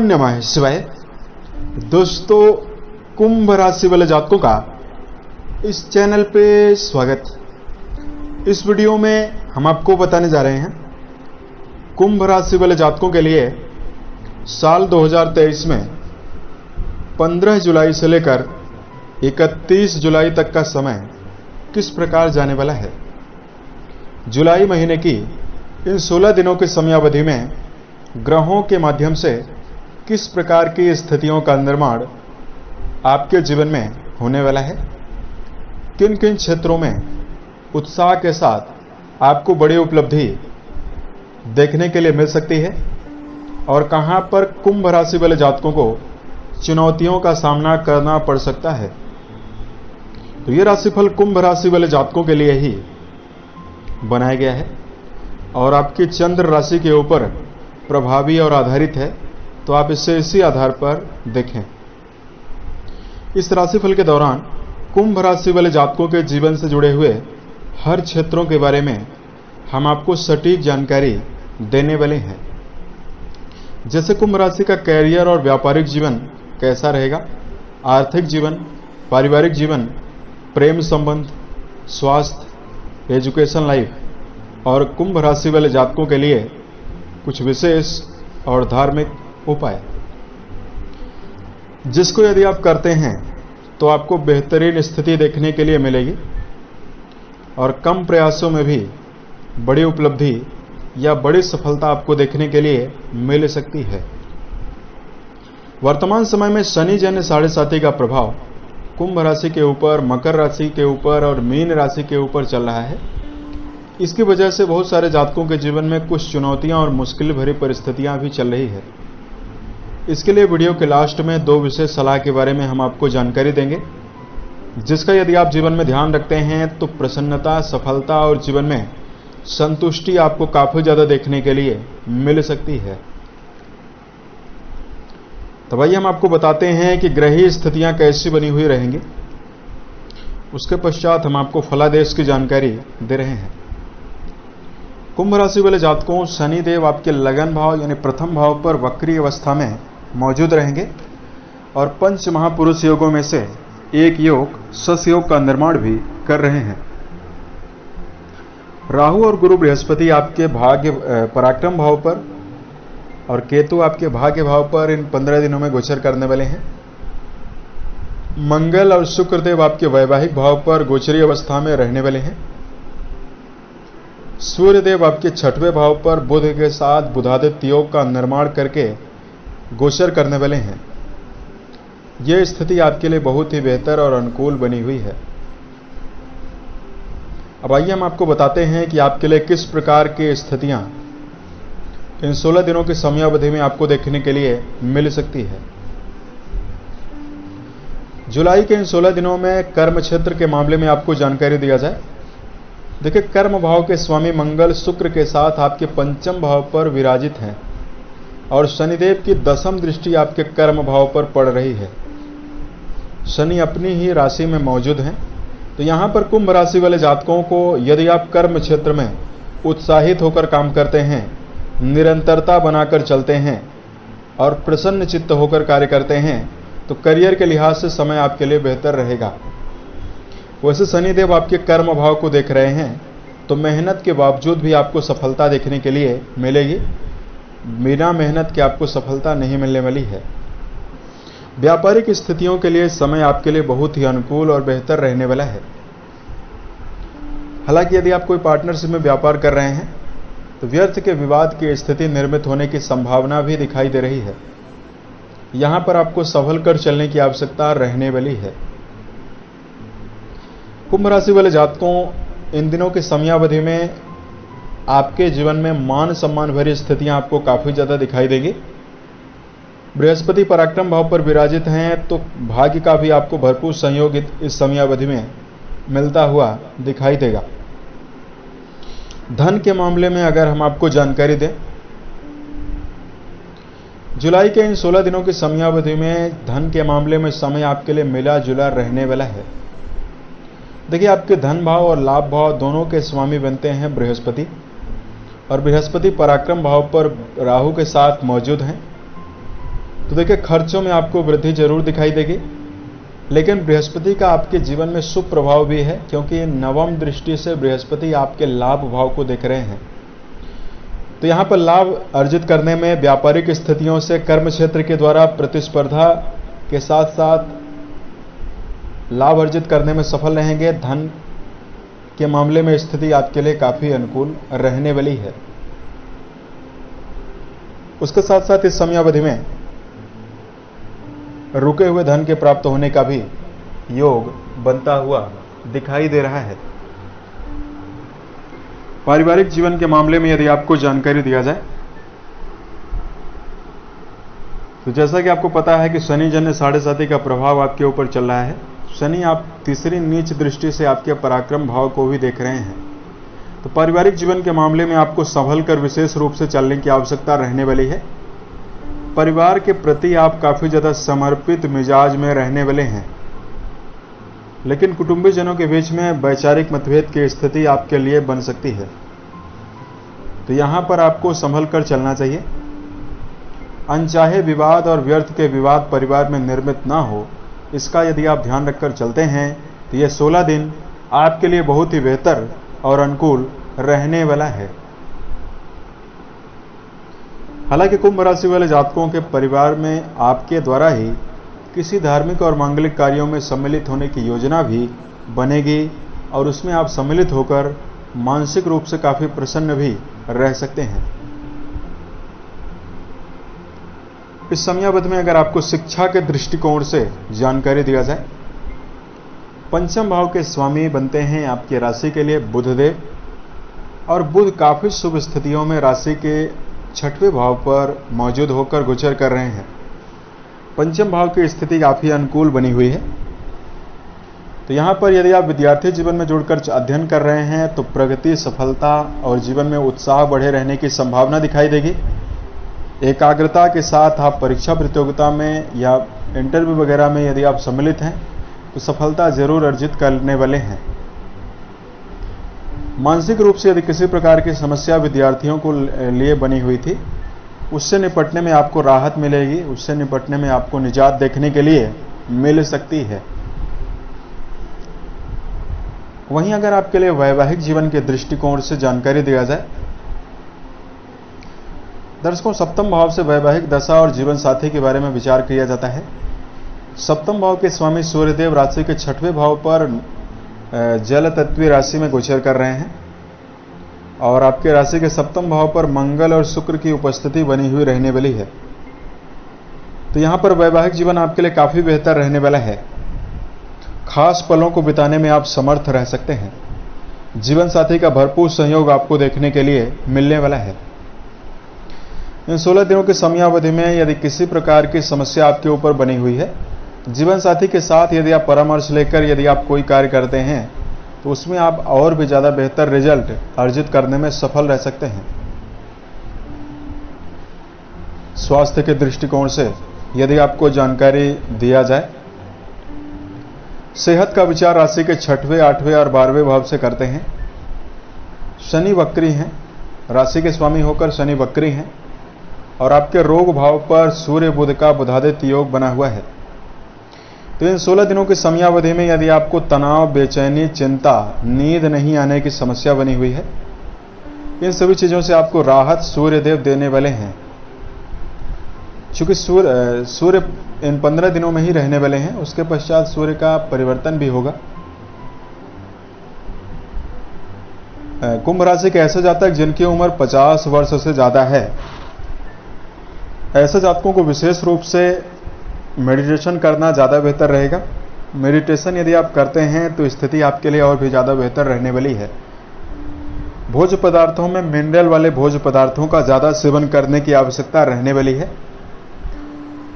नमः शिवाय। दोस्तों, कुंभ राशि वाले जातकों का इस चैनल पे स्वागत। इस वीडियो में हम आपको बताने जा रहे हैं कुंभ राशि वाले जातकों के लिए साल 2023 में 15 जुलाई से लेकर 31 जुलाई तक का समय किस प्रकार जाने वाला है। जुलाई महीने की इन 16 दिनों की समयावधि में ग्रहों के माध्यम से किस प्रकार की स्थितियों का निर्माण आपके जीवन में होने वाला है, किन किन क्षेत्रों में उत्साह के साथ आपको बड़ी उपलब्धि देखने के लिए मिल सकती है और कहां पर कुंभ राशि वाले जातकों को चुनौतियों का सामना करना पड़ सकता है। तो ये राशिफल कुंभ राशि वाले जातकों के लिए ही बनाया गया है और आपकी चंद्र राशि के ऊपर प्रभावी और आधारित है, तो आप इसे इसी आधार पर देखें। इस राशिफल के दौरान कुंभ राशि वाले जातकों के जीवन से जुड़े हुए हर क्षेत्रों के बारे में हम आपको सटीक जानकारी देने वाले हैं। जैसे कुंभ राशि का कैरियर और व्यापारिक जीवन कैसा रहेगा, आर्थिक जीवन, पारिवारिक जीवन, प्रेम संबंध, स्वास्थ्य, एजुकेशन लाइफ और कुंभ राशि वाले जातकों के लिए कुछ विशेष और धार्मिक उपाय, जिसको यदि आप करते हैं तो आपको बेहतरीन स्थिति देखने के लिए मिलेगी और कम प्रयासों में भी बड़ी उपलब्धि या बड़ी सफलता आपको देखने के लिए मिल सकती है। वर्तमान समय में शनि जन्य 7.5 का प्रभाव कुंभ राशि के ऊपर, मकर राशि के ऊपर और मीन राशि के ऊपर चल रहा है। इसकी वजह से बहुत सारे जातकों के जीवन में कुछ चुनौतियां और मुश्किल भरी परिस्थितियां भी चल रही है। इसके लिए वीडियो के लास्ट में 2 विशेष सलाह के बारे में हम आपको जानकारी देंगे, जिसका यदि आप जीवन में ध्यान रखते हैं तो प्रसन्नता, सफलता और जीवन में संतुष्टि आपको काफी ज्यादा देखने के लिए मिल सकती है। तो भाई हम आपको बताते हैं कि ग्रहीय स्थितियां कैसी बनी हुई रहेंगी। उसके पश्चात हम आपको फलादेश की जानकारी दे रहे हैं। कुंभ राशि वाले जातकों, शनिदेव आपके लगन भाव यानी प्रथम भाव पर वक्री अवस्था में मौजूद रहेंगे और पंच महापुरुष योगों में से एक योग सस योग का निर्माण भी कर रहे हैं। राहु और गुरु बृहस्पति आपके भाग्य पराक्रम भाव पर और केतु आपके भाग्य भाव पर इन 15 दिनों में गोचर करने वाले हैं। मंगल और शुक्रदेव आपके वैवाहिक भाव पर गोचरी अवस्था में रहने वाले हैं। सूर्यदेव आपके 6वें भाव पर बुध के साथ बुधादित्य योग का निर्माण करके गोचर करने वाले हैं। यह स्थिति आपके लिए बहुत ही बेहतर और अनुकूल बनी हुई है। अब आइए हम आपको बताते हैं कि आपके लिए किस प्रकार की स्थितियां इन 16 दिनों की समयावधि में आपको देखने के लिए मिल सकती है। जुलाई के इन 16 दिनों में कर्म क्षेत्र के मामले में आपको जानकारी दिया जाए। देखिए, कर्म भाव के स्वामी मंगल शुक्र के साथ आपके पंचम भाव पर विराजित हैं और शनिदेव की 10वीं दृष्टि आपके कर्म भाव पर पड़ रही है। शनि अपनी ही राशि में मौजूद हैं। तो यहां पर कुंभ राशि वाले जातकों को यदि आप कर्म क्षेत्र में उत्साहित होकर काम करते हैं, निरंतरता बनाकर चलते हैं और प्रसन्न चित्त होकर कार्य करते हैं, तो करियर के लिहाज से समय आपके लिए बेहतर रहेगा। वैसे शनिदेव आपके कर्म भाव को देख रहे हैं, तो मेहनत के बावजूद भी आपको सफलता देखने के लिए मिलेगी। बिना मेहनत के आपको सफलता नहीं मिलने वाली है। व्यापारिक स्थितियों के लिए समय आपके लिए बहुत ही अनुकूल और बेहतर रहने वाला है। हालांकि यदि आप कोई पार्टनरशिप में व्यापार कर रहे हैं तो व्यर्थ के विवाद की स्थिति निर्मित होने की संभावना भी दिखाई दे रही है। यहां पर आपको संभल कर चलने की आवश्यकता रहने वाली है। कुंभ राशि वाले जातकों, इन दिनों की समयावधि में आपके जीवन में मान सम्मान भरी स्थितियां आपको काफी ज्यादा दिखाई देगी। बृहस्पति पराक्रम भाव पर विराजित हैं, तो भाग्य का भी आपको भरपूर संयोग इस समयावधि में मिलता हुआ दिखाई देगा। धन के मामले में अगर हम आपको जानकारी दें, जुलाई के इन 16 दिनों की समयावधि में धन के मामले में समय आपके लिए मिला जुला रहने वाला है। देखिए, आपके धन भाव और लाभ भाव दोनों के स्वामी बनते हैं बृहस्पति, और बृहस्पति पराक्रम भाव पर राहु के साथ मौजूद हैं। तो देखिए खर्चों में आपको वृद्धि जरूर दिखाई देगी, लेकिन बृहस्पति का आपके जीवन में शुभ प्रभाव भी है, क्योंकि नवम दृष्टि से बृहस्पति आपके लाभ भाव को देख रहे हैं। तो यहाँ पर लाभ अर्जित करने में व्यापारिक स्थितियों से कर्म क्षेत्र के द्वारा प्रतिस्पर्धा के साथ साथ लाभ अर्जित करने में सफल रहेंगे। धन के मामले में स्थिति आपके लिए काफी अनुकूल रहने वाली है। उसके साथ साथ इस समयावधि में रुके हुए धन के प्राप्त होने का भी योग बनता हुआ दिखाई दे रहा है। पारिवारिक जीवन के मामले में यदि आपको जानकारी दिया जाए तो जैसा कि आपको पता है कि शनि जन्य 7.5 का प्रभाव आपके ऊपर चल रहा है। शनि आप तीसरी नीच दृष्टि से आपके पराक्रम भाव को भी देख रहे हैं। तो पारिवारिक जीवन के मामले में आपको संभल कर विशेष रूप से चलने की आवश्यकता रहने वाली है। परिवार के प्रति आप काफी ज्यादा समर्पित मिजाज में रहने वाले हैं, लेकिन कुटुंबी जनों के बीच में वैचारिक मतभेद की स्थिति आपके लिए बन सकती है। तो यहां पर आपको संभल कर चलना चाहिए। अनचाहे विवाद और व्यर्थ के विवाद परिवार में निर्मित ना हो, इसका यदि आप ध्यान रखकर चलते हैं तो ये 16 दिन आपके लिए बहुत ही बेहतर और अनुकूल रहने वाला है। हालांकि कुंभ राशि वाले जातकों के परिवार में आपके द्वारा ही किसी धार्मिक और मांगलिक कार्यों में सम्मिलित होने की योजना भी बनेगी और उसमें आप सम्मिलित होकर मानसिक रूप से काफी प्रसन्न भी रह सकते हैं। इस समयावधि में अगर आपको शिक्षा के दृष्टिकोण से जानकारी दिया जाए, पंचम भाव के स्वामी बनते हैं आपकी राशि के लिए बुधदेव, और बुध काफी शुभ स्थितियों में राशि के 6वें भाव पर मौजूद होकर गोचर कर रहे हैं। पंचम भाव की स्थिति काफी अनुकूल बनी हुई है। तो यहां पर यदि आप विद्यार्थी जीवन में जुड़कर अध्ययन कर रहे हैं तो प्रगति, सफलता और जीवन में उत्साह बढ़े रहने की संभावना दिखाई देगी। एकाग्रता के साथ आप परीक्षा प्रतियोगिता में या इंटरव्यू वगैरह में यदि आप सम्मिलित हैं तो सफलता जरूर अर्जित करने वाले हैं। मानसिक रूप से यदि किसी प्रकार की समस्या विद्यार्थियों को लिए बनी हुई थी, उससे निपटने में आपको राहत मिलेगी, उससे निपटने में आपको निजात देखने के लिए मिल सकती है। वहीं अगर आपके लिए वैवाहिक जीवन के दृष्टिकोण से जानकारी दिया जाए, दर्शकों सप्तम भाव से वैवाहिक दशा और जीवन साथी के बारे में विचार किया जाता है। सप्तम भाव के स्वामी सूर्यदेव राशि के 6वें भाव पर जल तत्वीय राशि में गोचर कर रहे हैं और आपके राशि के सप्तम भाव पर मंगल और शुक्र की उपस्थिति बनी हुई रहने वाली है। तो यहां पर वैवाहिक जीवन आपके लिए काफी बेहतर रहने वाला है। खास पलों को बिताने में आप समर्थ रह सकते हैं। जीवन साथी का भरपूर सहयोग आपको देखने के लिए मिलने वाला है। इन 16 दिनों की समयावधि में यदि किसी प्रकार की समस्या आपके ऊपर बनी हुई है, जीवन साथी के साथ यदि आप परामर्श लेकर यदि आप कोई कार्य करते हैं तो उसमें आप और भी ज्यादा बेहतर रिजल्ट अर्जित करने में सफल रह सकते हैं। स्वास्थ्य के दृष्टिकोण से यदि आपको जानकारी दिया जाए, सेहत का विचार राशि के 6वें, 8वें और 12वें भाव से करते हैं। शनि वक्री हैं, राशि के स्वामी होकर शनि वक्री हैं और आपके रोग भाव पर सूर्य बुध का बुधादित्य योग बना हुआ है। तो इन 16 दिनों की समयावधि में यदि आपको तनाव, बेचैनी, चिंता, नींद नहीं आने की समस्या बनी हुई है, इन सभी चीजों से आपको राहत सूर्यदेव देने वाले हैं। चूंकि सूर्य इन 15 दिनों में ही रहने वाले हैं, उसके पश्चात सूर्य का परिवर्तन भी होगा। कुंभ राशि के ऐसे जातक जिनकी उम्र 50 वर्ष से ज्यादा है, ऐसे जातकों को विशेष रूप से मेडिटेशन करना ज़्यादा बेहतर रहेगा। मेडिटेशन यदि आप करते हैं तो स्थिति आपके लिए और भी ज़्यादा बेहतर रहने वाली है। भोज्य पदार्थों में मिनरल वाले भोज्य पदार्थों का ज़्यादा सेवन करने की आवश्यकता रहने वाली है।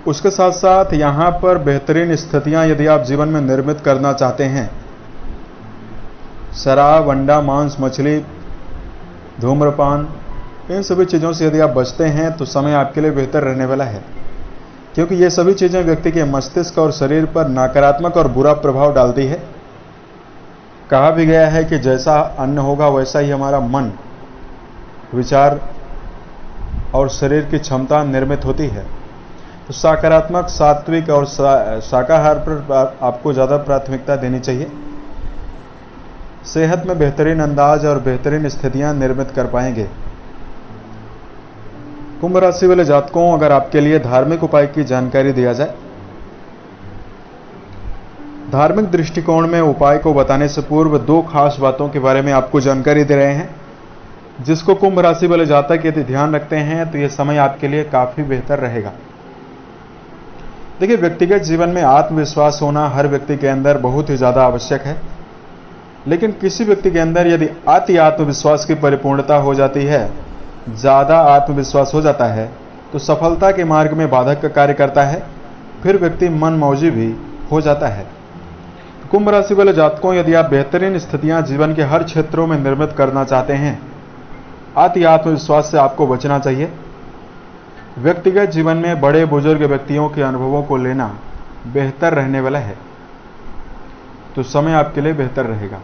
उसके साथ साथ यहाँ पर बेहतरीन स्थितियाँ यदि आप जीवन में निर्मित करना चाहते हैं, शराब, अंडा, मांस, मछली, धूम्रपान, इन सभी चीज़ों से यदि आप बचते हैं तो समय आपके लिए बेहतर रहने वाला है, क्योंकि ये सभी चीज़ें व्यक्ति के मस्तिष्क और शरीर पर नकारात्मक और बुरा प्रभाव डालती है। कहा भी गया है कि जैसा अन्न होगा वैसा ही हमारा मन, विचार और शरीर की क्षमता निर्मित होती है। तो सकारात्मक, सात्विक और शाकाहार पर आपको ज़्यादा प्राथमिकता देनी चाहिए। सेहत में बेहतरीन अंदाज और बेहतरीन स्थितियां निर्मित कर पाएंगे। कुंभ राशि वाले जातकों, अगर आपके लिए धार्मिक उपाय की जानकारी दिया जाए, धार्मिक दृष्टिकोण में उपाय को बताने से पूर्व दो खास बातों के बारे में आपको जानकारी दे रहे हैं, जिसको कुंभ राशि वाले जातक यदि ध्यान रखते हैं तो यह समय आपके लिए काफी बेहतर रहेगा। देखिए, व्यक्तिगत जीवन में आत्मविश्वास होना हर व्यक्ति के अंदर बहुत ही ज्यादा आवश्यक है, लेकिन किसी व्यक्ति के अंदर यदि अति आत्मविश्वास की परिपूर्णता हो जाती है, ज्यादा आत्मविश्वास हो जाता है, तो सफलता के मार्ग में बाधक का कार्य करता है, फिर व्यक्ति मनमौजी भी हो जाता है। कुंभ राशि वाले जातकों, यदि आप बेहतरीन स्थितियां जीवन के हर क्षेत्रों में निर्मित करना चाहते हैं, अति आत्मविश्वास से आपको बचना चाहिए। व्यक्तिगत जीवन में बड़े बुजुर्ग व्यक्तियों के अनुभवों को लेना बेहतर रहने वाला है, तो समय आपके लिए बेहतर रहेगा।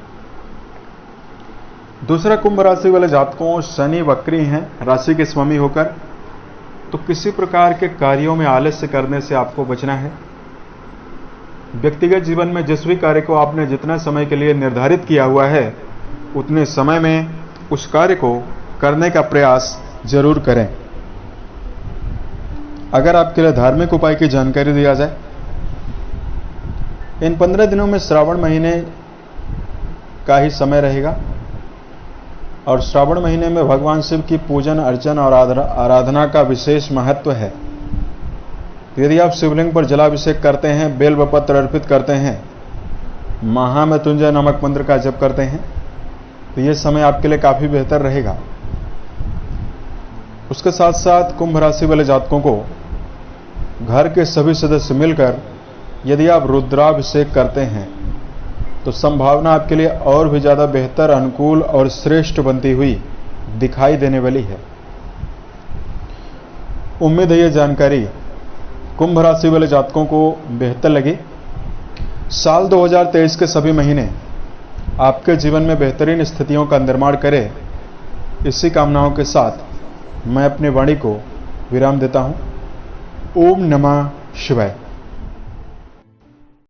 दूसरा, कुंभ राशि वाले जातकों, शनि वक्री हैं राशि के स्वामी होकर, तो किसी प्रकार के कार्यों में आलस्य करने से आपको बचना है। व्यक्तिगत जीवन में जिस भी कार्य को आपने जितना समय के लिए निर्धारित किया हुआ है, उतने समय में उस कार्य को करने का प्रयास जरूर करें। अगर आपके लिए धार्मिक उपाय की जानकारी दिया जाए, इन 15 दिनों में श्रावण महीने का ही समय रहेगा और श्रावण महीने में भगवान शिव की पूजन अर्चन और आराधना का विशेष महत्व है। यदि आप शिवलिंग पर जलाभिषेक करते हैं, बेलपत्र अर्पित करते हैं, महामृत्युंजय नामक मंत्र का जप करते हैं, तो यह समय आपके लिए काफी बेहतर रहेगा। उसके साथ साथ कुंभ राशि वाले जातकों को घर के सभी सदस्य मिलकर यदि आप रुद्राभिषेक करते हैं, तो संभावना आपके लिए और भी ज्यादा बेहतर, अनुकूल और श्रेष्ठ बनती हुई दिखाई देने वाली है। उम्मीद है यह जानकारी कुंभ राशि वाले जातकों को बेहतर लगी। साल 2023 के सभी महीने आपके जीवन में बेहतरीन स्थितियों का निर्माण करे, इसी कामनाओं के साथ मैं अपनी वाणी को विराम देता हूं। ओम नमः शिवाय।